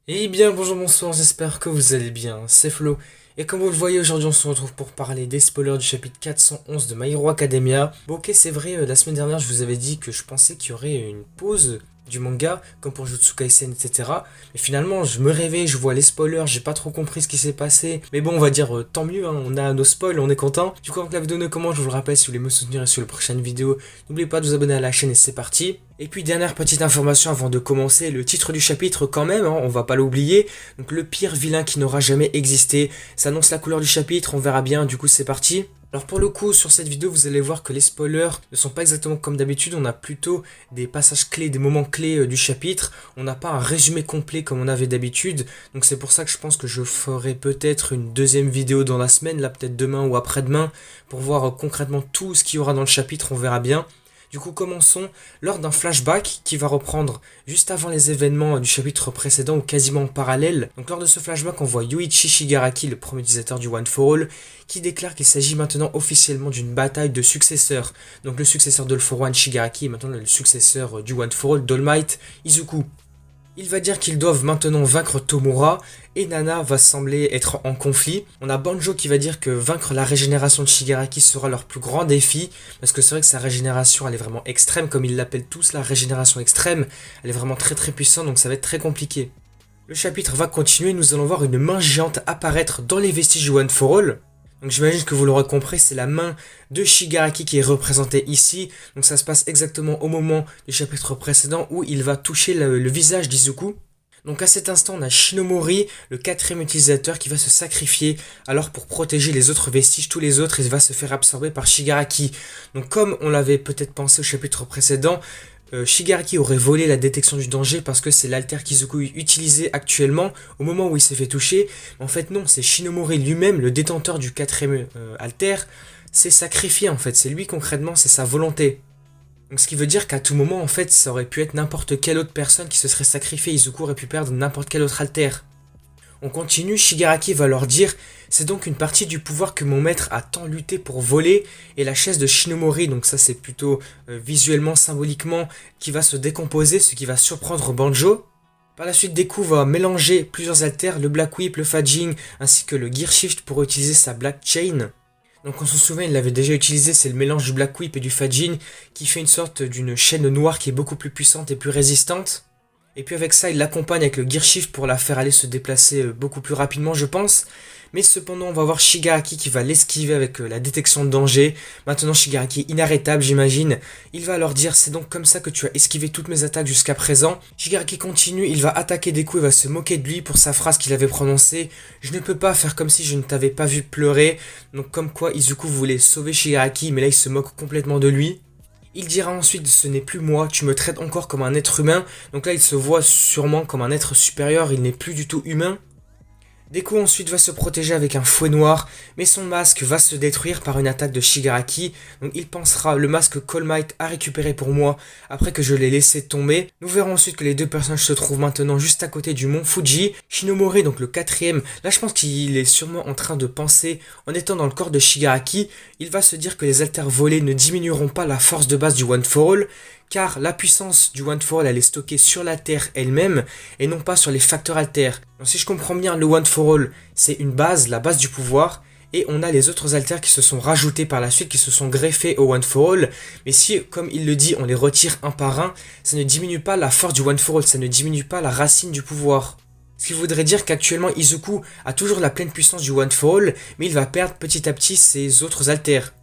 Eh bien, bonjour, bonsoir, j'espère que vous allez bien, c'est Flo. Et comme vous le voyez, aujourd'hui on se retrouve pour parler des spoilers du chapitre 411 de My Hero Academia. Bon, ok, c'est vrai, la semaine dernière je vous avais dit que je pensais qu'il y aurait une pause du manga, comme pour Jujutsu Kaisen, etc. Mais finalement, je me réveille, je vois les spoilers, j'ai pas trop compris ce qui s'est passé. Mais bon, on va dire tant mieux, hein, on a nos spoils, on est content. Du coup, avant que la vidéo ne commence, je vous le rappelle, si vous voulez me soutenir sur les prochaines vidéos, n'oubliez pas de vous abonner à la chaîne et c'est parti. Et puis dernière petite information avant de commencer, le titre du chapitre quand même, hein, on va pas l'oublier. Donc le pire vilain qui n'aura jamais existé, ça annonce la couleur du chapitre, on verra bien, du coup c'est parti. Alors pour le coup, sur cette vidéo, vous allez voir que les spoilers ne sont pas exactement comme d'habitude, on a plutôt des passages clés, des moments clés du chapitre, on n'a pas un résumé complet comme on avait d'habitude, donc c'est pour ça que je pense que je ferai peut-être une deuxième vidéo dans la semaine, là peut-être demain ou après-demain, pour voir concrètement tout ce qu'il y aura dans le chapitre, on verra bien. Du coup, commençons lors d'un flashback qui va reprendre juste avant les événements du chapitre précédent ou quasiment en parallèle. Donc lors de ce flashback, on voit Yuichi Shigaraki, le premier utilisateur du One for All, qui déclare qu'il s'agit maintenant officiellement d'une bataille de successeurs. Donc le successeur d'All for One, Shigaraki, est maintenant le successeur du One for All, All Might, Izuku. Il va dire qu'ils doivent maintenant vaincre Tomura et Nana va sembler être en conflit. On a Banjo qui va dire que vaincre la régénération de Shigaraki sera leur plus grand défi parce que c'est vrai que sa régénération elle est vraiment extrême comme ils l'appellent tous la régénération extrême. Elle est vraiment très puissante donc ça va être très compliqué. Le chapitre va continuer, nous allons voir une main géante apparaître dans les vestiges du One for All. Donc j'imagine que vous l'aurez compris, c'est la main de Shigaraki qui est représentée ici. Donc ça se passe exactement au moment du chapitre précédent où il va toucher le visage d'Izuku. Donc à cet instant, on a Shinomori, le quatrième utilisateur, qui va se sacrifier. Alors pour protéger les autres vestiges, tous les autres, il va se faire absorber par Shigaraki. Donc comme on l'avait peut-être pensé au chapitre précédent, Shigaraki aurait volé la détection du danger parce que c'est l'alter qu'Izuku utilisait actuellement au moment où il s'est fait toucher. En fait non, c'est Shinomori lui-même, le détenteur du quatrième alter, s'est sacrifié en fait. C'est lui concrètement, c'est sa volonté. Donc ce qui veut dire qu'à tout moment en fait ça aurait pu être n'importe quelle autre personne qui se serait sacrifiée. Izuku aurait pu perdre n'importe quel autre alter. On continue, Shigaraki va leur dire « C'est donc une partie du pouvoir que mon maître a tant lutté pour voler et la chaise de Shinomori, donc ça c'est plutôt visuellement, symboliquement, qui va se décomposer, ce qui va surprendre Banjo. Par la suite, Deku va mélanger plusieurs alters, le Black Whip, le Fadjing, ainsi que le Gear Shift pour utiliser sa Black Chain. Donc on se souvient, il l'avait déjà utilisé, c'est le mélange du Black Whip et du Fadjing qui fait une sorte d'une chaîne noire qui est beaucoup plus puissante et plus résistante. Et puis avec ça, il l'accompagne avec le Gear Shift pour la faire aller se déplacer beaucoup plus rapidement, je pense. Mais cependant, on va voir Shigaraki qui va l'esquiver avec la détection de danger. Maintenant, Shigaraki est inarrêtable, j'imagine. Il va leur dire, c'est donc comme ça que tu as esquivé toutes mes attaques jusqu'à présent. Shigaraki continue, il va attaquer Deku et va se moquer de lui pour sa phrase qu'il avait prononcée. Je ne peux pas faire comme si je ne t'avais pas vu pleurer. Donc comme quoi, Izuku voulait sauver Shigaraki, mais là il se moque complètement de lui. Il dira ensuite ce n'est plus moi, tu me traites encore comme un être humain. Donc là il se voit sûrement comme un être supérieur, il n'est plus du tout humain. Deku ensuite va se protéger avec un fouet noir, mais son masque va se détruire par une attaque de Shigaraki, donc il pensera le masque qu'All Might a récupéré pour moi après que je l'ai laissé tomber. Nous verrons ensuite que les deux personnages se trouvent maintenant juste à côté du mont Fuji. Shinomori, donc le quatrième, là je pense qu'il est sûrement en train de penser, en étant dans le corps de Shigaraki, il va se dire que les alters volés ne diminueront pas la force de base du One for All, car la puissance du One for All elle est stockée sur la Terre elle-même et non pas sur les facteurs alters. Donc si je comprends bien, le One for All c'est une base, la base du pouvoir, et on a les autres alters qui se sont rajoutés par la suite, qui se sont greffés au One for All, mais si, comme il le dit, on les retire un par un, ça ne diminue pas la force du One for All, ça ne diminue pas la racine du pouvoir. Ce qui voudrait dire qu'actuellement Izuku a toujours la pleine puissance du One for All, mais il va perdre petit à petit ses autres alters.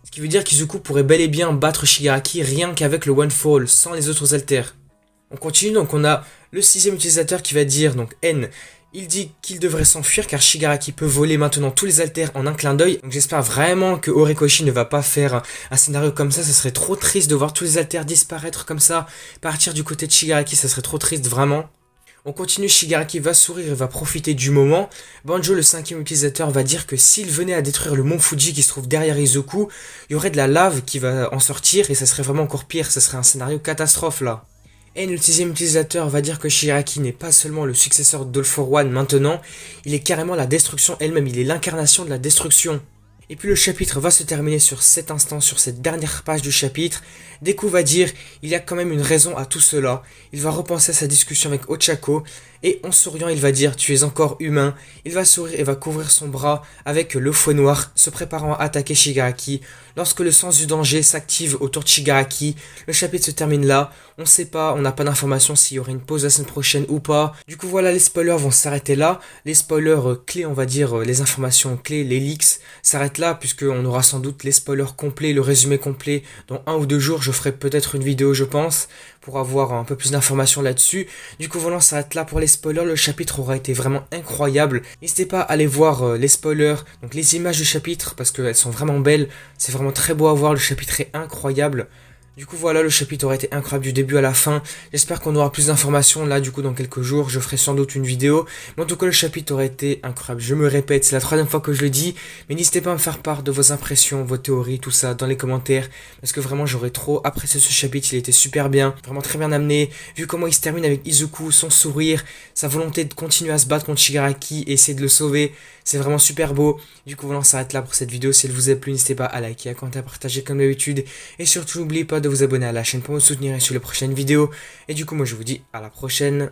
Ce qui veut dire qu'Izuku pourrait bel et bien battre Shigaraki rien qu'avec le One for All, sans les autres alters. On continue, donc on a le sixième utilisateur qui va dire, donc N, il dit qu'il devrait s'enfuir car Shigaraki peut voler maintenant tous les alters en un clin d'œil. Donc j'espère vraiment que Horikoshi ne va pas faire un scénario comme ça serait trop triste de voir tous les alters disparaître comme ça, partir du côté de Shigaraki, ça serait trop triste vraiment. On continue, Shigaraki va sourire et va profiter du moment. Banjo, le cinquième utilisateur, va dire que s'il venait à détruire le mont Fuji qui se trouve derrière Izuku, il y aurait de la lave qui va en sortir et ça serait vraiment encore pire, ça serait un scénario catastrophe là. Et le sixième utilisateur va dire que Shigaraki n'est pas seulement le successeur d'All for One maintenant, il est carrément la destruction elle-même, il est l'incarnation de la destruction. Et puis le chapitre va se terminer sur cet instant, sur cette dernière page du chapitre. Deku va dire, il y a quand même une raison à tout cela. Il va repenser à sa discussion avec Ochako, et en souriant il va dire, tu es encore humain. Il va sourire et va couvrir son bras avec le fouet noir, se préparant à attaquer Shigaraki. Lorsque le sens du danger s'active autour de Shigaraki, le chapitre se termine là. On sait pas, on n'a pas d'informations s'il y aura une pause la semaine prochaine ou pas. Du coup voilà, les spoilers vont s'arrêter là. Les spoilers clés, on va dire, les informations clés, les leaks, s'arrêtent là, puisqu'on aura sans doute les spoilers complets, le résumé complet. Dans 1 ou 2 jours, je ferai peut-être une vidéo, je pense, pour avoir un peu plus d'informations là-dessus. Du coup voilà, on s'arrête là pour les spoilers. Le chapitre aura été vraiment incroyable. N'hésitez pas à aller voir les spoilers, donc les images du chapitre, parce qu'elles sont vraiment belles. C'est vraiment très beau à voir, le chapitre est incroyable. Du coup voilà, le chapitre aurait été incroyable du début à la fin. J'espère qu'on aura plus d'informations là, du coup dans quelques jours, je ferai sans doute une vidéo. Mais en tout cas, le chapitre aurait été incroyable. Je me répète, c'est la 3e fois que je le dis. Mais n'hésitez pas à me faire part de vos impressions, vos théories, tout ça dans les commentaires. Parce que vraiment, j'aurais trop apprécié ce chapitre, il était super bien. Vraiment très bien amené. Vu comment il se termine avec Izuku, son sourire, sa volonté de continuer à se battre contre Shigaraki et essayer de le sauver. C'est vraiment super beau. Du coup voilà, on s'arrête là pour cette vidéo. Si elle vous a plu, n'hésitez pas à liker, à commenter, à partager comme d'habitude. Et surtout, n'oubliez pas de vous abonner à la chaîne pour me soutenir et sur les prochaines vidéos. Et du coup, moi je vous dis à la prochaine.